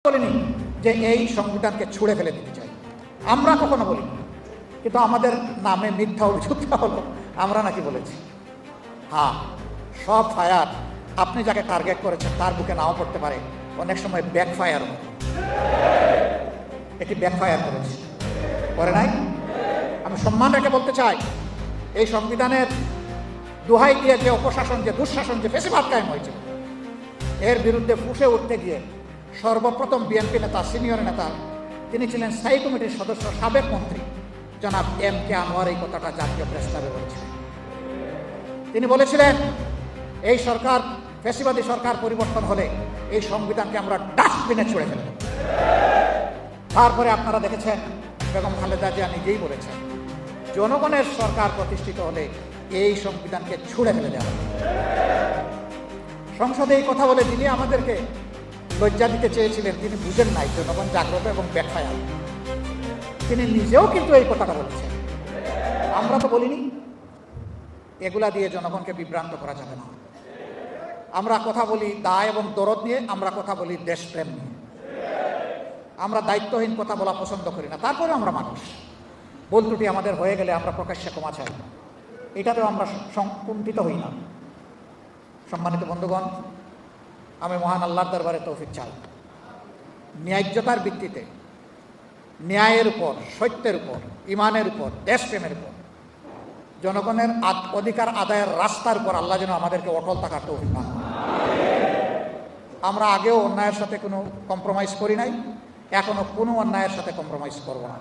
বলিনি যে এই সংবিধানকে ছুঁড়ে ফেলে দিতে চাই, আমরা কখনো বলিনি। কিন্তু আমাদের নামে মিথ্যা অভিযোগটা হলো আমরা নাকি বলেছি। হ্যাঁ, সব ফায়ার আপনি যাকে টার্গেট করেছেন তার বুকে নাও পড়তে পারে, অনেক সময় ব্যাকফায়ার হয়। এটি ব্যাকফায়ার করেছে, করে নাই? আমি সম্মান রেখে বলতে চাই, এই সংবিধানের দোহাই দিয়ে যে অপশাসন, যে দুঃশাসন, যে ফেসিবাদ কায়েম হয়েছে, এর বিরুদ্ধে ফুঁসে উঠতে গিয়ে সর্বপ্রথম বিএনপি নেতা, সিনিয়র নেতা, তিনি ছিলেন স্থায়ী কমিটির সদস্য, সাবেক মন্ত্রী জনাব এম কে আনোয়ার এই কথাটা জাতীয় প্রেস ক্লাবে বলেছিলেন। তিনি বলেছিলেন এই সরকার, ফ্যাসিবাদী সরকার পরিবর্তন হলে এই সংবিধানকে আমরা ডাস্টবিনে ছুঁড়ে ফেলব। তারপরে আপনারা দেখেছেন বেগম খালেদা জিয়া নিজেই বলেছেন জনগণের সরকার প্রতিষ্ঠিত হলে এই সংবিধানকে ছুঁড়ে ফেলে দেওয়া হবে। সংসদে এই কথা বলে তিনি আমাদেরকে লজ্জা দিতে চেয়েছিলেন, তিনি বুঝেন নাই জনগণ জাগ্রত এবং ব্যাখ্যায়। তিনি নিজেও কিন্তু এই কথাটা বলেছেন, আমরা তো বলিনি। এগুলা দিয়ে জনগণকে বিভ্রান্ত করা যাবে না। আমরা কথা বলি দায় এবং দরদ নিয়ে, আমরা কথা বলি দেশপ্রেম নিয়ে। আমরা দায়িত্বহীন কথা বলা পছন্দ করি না। তারপরে আমরা মানুষ, ভুল ত্রুটি আমাদের হয়ে গেলে আমরা প্রকাশ্যে ক্ষমা চাই, এটাতেও আমরা কুণ্ঠিত হই না। সম্মানিত বন্ধুগণ, আমি মহান আল্লাহর দরবারে তৌফিক চাই, ন্যায্যতার ভিত্তিতে, ন্যায়ের উপর, সত্যের উপর, ইমানের উপর, দেশপ্রেমের উপর, জনগণের অধিকার আদায়ের রাস্তার উপর আল্লাহ যেন আমাদেরকে অটল থাকার তৌফিক দান করেন। আমরা আগেও অন্যায়ের সাথে কোনো কম্প্রোমাইজ করি নাই, এখনো কোনো অন্যায়ের সাথে কম্প্রোমাইজ করব না।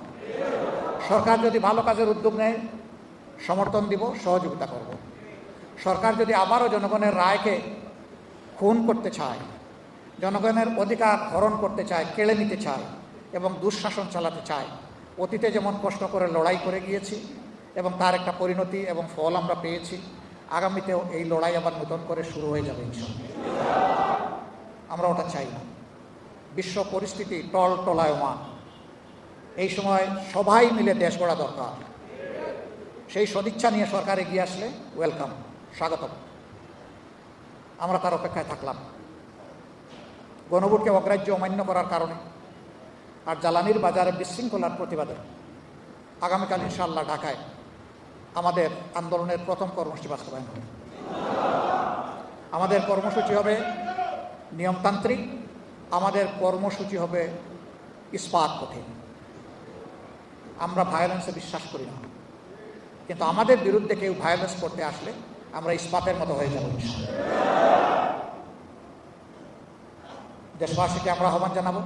সরকার যদি ভালো কাজের উদ্যোগ নেয় সমর্থন দিব, সহযোগিতা করব। সরকার যদি আবারও জনগণের রায়কে খুন করতে চায়, জনগণের অধিকার হরণ করতে চায়, কেড়ে নিতে চায় এবং দুঃশাসন চালাতে চায়, অতীতে যেমন কষ্ট করে লড়াই করে গিয়েছি এবং তার একটা পরিণতি এবং ফল আমরা পেয়েছি, আগামীতেও এই লড়াই আবার নতুন করে শুরু হয়ে যাবে ইনশাআল্লাহ। আমরা ওটা চাই না। বিশ্ব পরিস্থিতি টলটলায়মান, এই সময় সবাই মিলে দেশ গড়া দরকার। সেই সদিচ্ছা নিয়ে সরকার এগিয়ে আসলে ওয়েলকাম, স্বাগতম। আমরা তার অপেক্ষায় থাকলাম। গণভোটকে অগ্রাহ্য অমান্য করার কারণে আর জ্বালানির বাজারে বিশৃঙ্খলার প্রতিবাদে আগামীকাল ইনশাআল্লাহ ঢাকায় আমাদের আন্দোলনের প্রথম কর্মসূচি বাস্তবায়ন হবে। আমাদের কর্মসূচি হবে নিয়মতান্ত্রিক, আমাদের কর্মসূচি হবে ইস্পাত কঠিন। আমরা ভায়োলেন্সে বিশ্বাস করি না, কিন্তু আমাদের বিরুদ্ধে কেউ ভায়োলেন্স করতে আসলে আমরা ইস্পাতের মতো হয়ে যাব। দেশবাসীকে আমরা আহ্বান জানাবো,